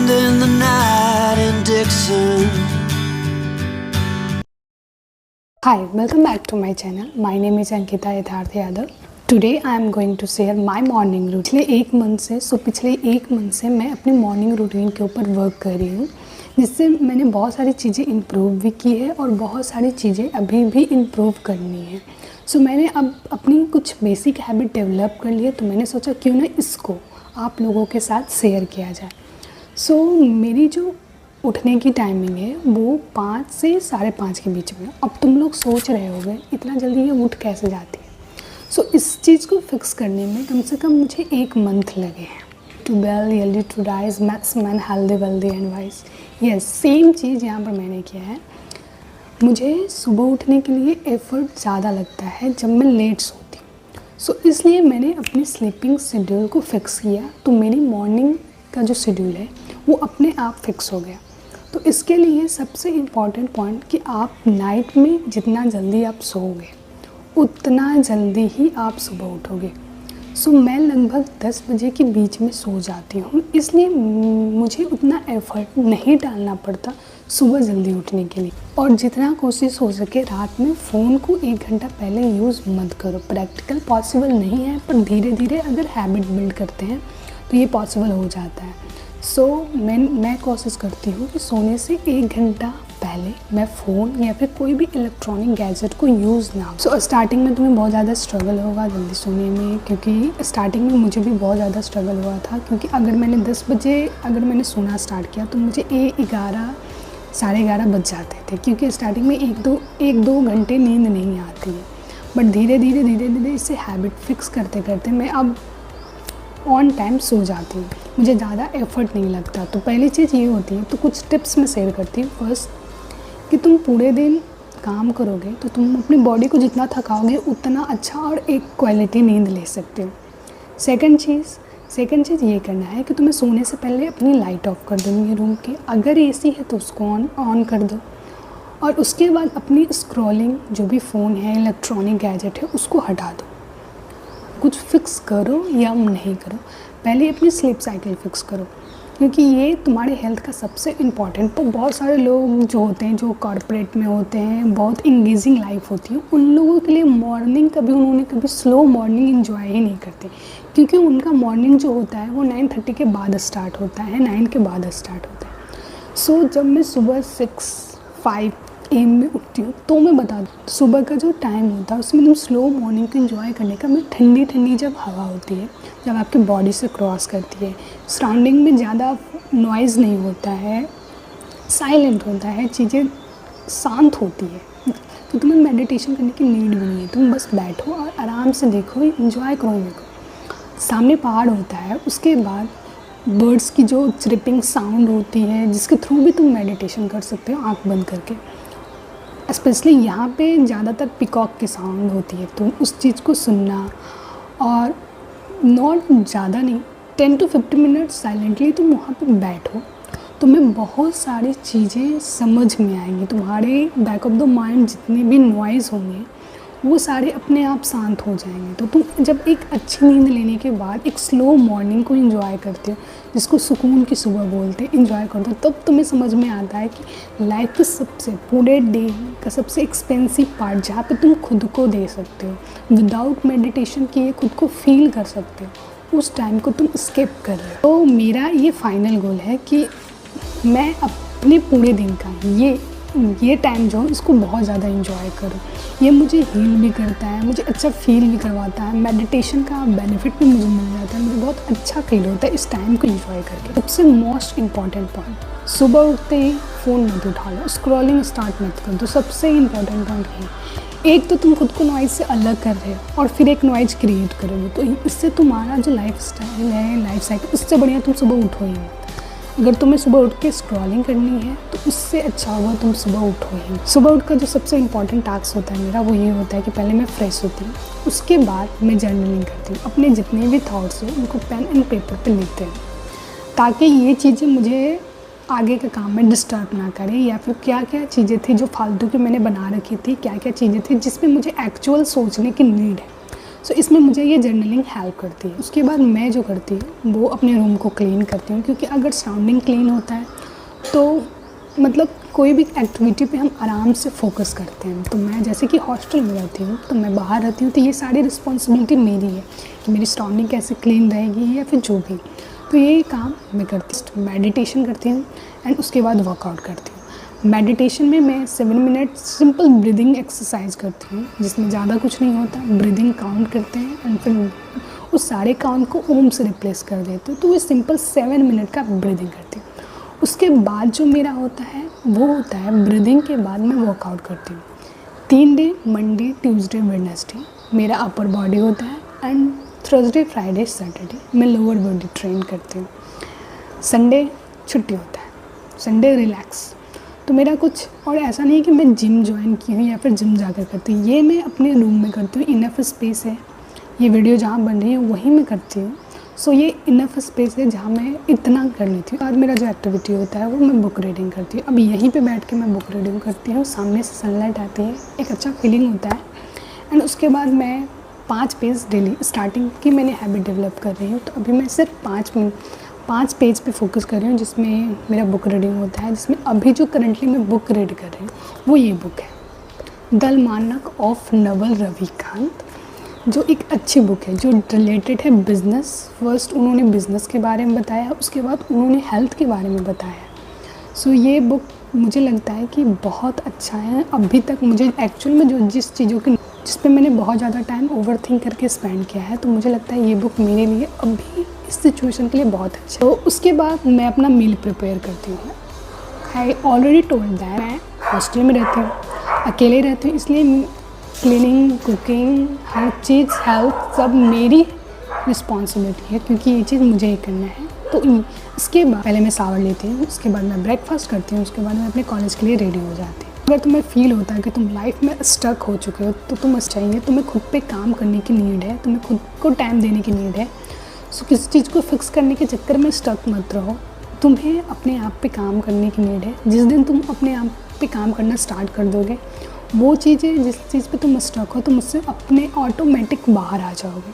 spending the night in Dixon. सो इसमें मुझे ये जर्नलिंग हेल्प करती है। उसके बाद मैं जो करती हूँ वो अपने रूम को क्लीन करती हूँ, क्योंकि अगर सराउंडिंग क्लीन होता है तो मतलब कोई भी एक्टिविटी पे हम आराम से फोकस करते हैं। तो मैं जैसे कि हॉस्टल में रहती हूँ, तो मैं बाहर रहती हूँ, तो ये सारी रिस्पॉन्सिबिलिटी मेरी है कि मेरी सराउंडिंग कैसे क्लीन रहेगी या फिर जो भी। तो ये काम मैं करती हूँ। मेडिटेशन करती हूँ एंड उसके बाद वर्कआउट करती हूँ। मेडिटेशन में मैं 7 मिनट सिंपल ब्रीदिंग एक्सरसाइज करती हूँ, जिसमें ज़्यादा कुछ नहीं होता। ब्रीदिंग काउंट करते हैं एंड फिर उस सारे काउंट को ओम से रिप्लेस कर देते हैं। तो ये सिंपल 7 मिनट का ब्रीदिंग करती हूँ। उसके बाद जो मेरा होता है वो होता है ब्रीदिंग के बाद मैं वर्कआउट करती हूँ। 3 डे मंडे ट्यूसडे वेडनेसडे मेरा अपर बॉडी होता है एंड थर्सडे फ्राइडे सैटरडे मैं लोअर बॉडी ट्रेन करती हूँ। संडे छुट्टी होता है, संडे रिलैक्स। तो मेरा कुछ और ऐसा नहीं है कि मैं जिम ज्वाइन की हूँ या फिर जिम जाकर करती हूँ। ये मैं अपने रूम में करती हूँ। इनफ स्पेस है, ये वीडियो जहाँ बन रही है वहीं मैं करती हूँ। सो ये इनफ स्पेस है जहाँ मैं इतना कर लेती हूँ। बाद मेरा जो एक्टिविटी होता है वो मैं बुक रीडिंग करती हूँ। अब यहीं पे बैठ के मैं बुक रीडिंग करती हूँ, सामने से सनलाइट आती है, एक अच्छा फीलिंग होता है। एंड उसके बाद मैं 5 पेज डेली, स्टार्टिंग की मैंने हैबिट डेवलप कर रही हूँ, तो अभी मैं सिर्फ 5 पेज पे फोकस कर रही हूँ, जिसमें मेरा बुक रीडिंग होता है। जिसमें अभी जो करंटली मैं बुक रीड कर रही हूँ वो ये बुक है दल मानक ऑफ नवल रविकांत, जो एक अच्छी बुक है जो रिलेटेड है बिज़नेस। फर्स्ट उन्होंने बिज़नेस के बारे में बताया, उसके बाद उन्होंने हेल्थ के बारे में बताया। सो ये बुक मुझे लगता है कि बहुत अच्छा है। अभी तक मुझे एक्चुअल में जो जिस चीज़ों की जिस पे मैंने बहुत ज़्यादा टाइम ओवरथिंक करके स्पेंड किया है, तो मुझे लगता है ये बुक मेरे लिए अभी इस सिचुएशन के लिए बहुत अच्छा है। तो उसके बाद मैं अपना मील प्रिपेयर करती हूँ। आई ऑलरेडी टोल्ड दैट मैं हॉस्टल में रहती हूँ, अकेले रहती हूँ, इसलिए क्लीनिंग, कुकिंग, हर चीज़, हेल्थ सब मेरी रिस्पॉन्सिबिलिटी है, क्योंकि ये चीज़ मुझे ही करना है। तो इसके बाद पहले मैं शावर लेती हूँ, उसके बाद मैं ब्रेकफास्ट करती हूँ, उसके बाद मैं अपने कॉलेज के लिए रेडी हो जाती हूँ। अगर तुम्हें फील होता है कि तुम लाइफ में स्टक हो चुके हो, तो तुम चाहिए तुम्हें खुद पे काम करने की नीड है, तुम्हें खुद को टाइम देने की नीड है। सो किसी चीज़ को फिक्स करने के चक्कर में स्टक मत रहो, तुम्हें अपने आप पे काम करने की नीड है। जिस दिन तुम अपने आप पे काम करना स्टार्ट कर दोगे, वो चीज़ें जिस चीज़ पे तुम स्टक हो, तुम उससे अपने ऑटोमेटिक बाहर आ जाओगे।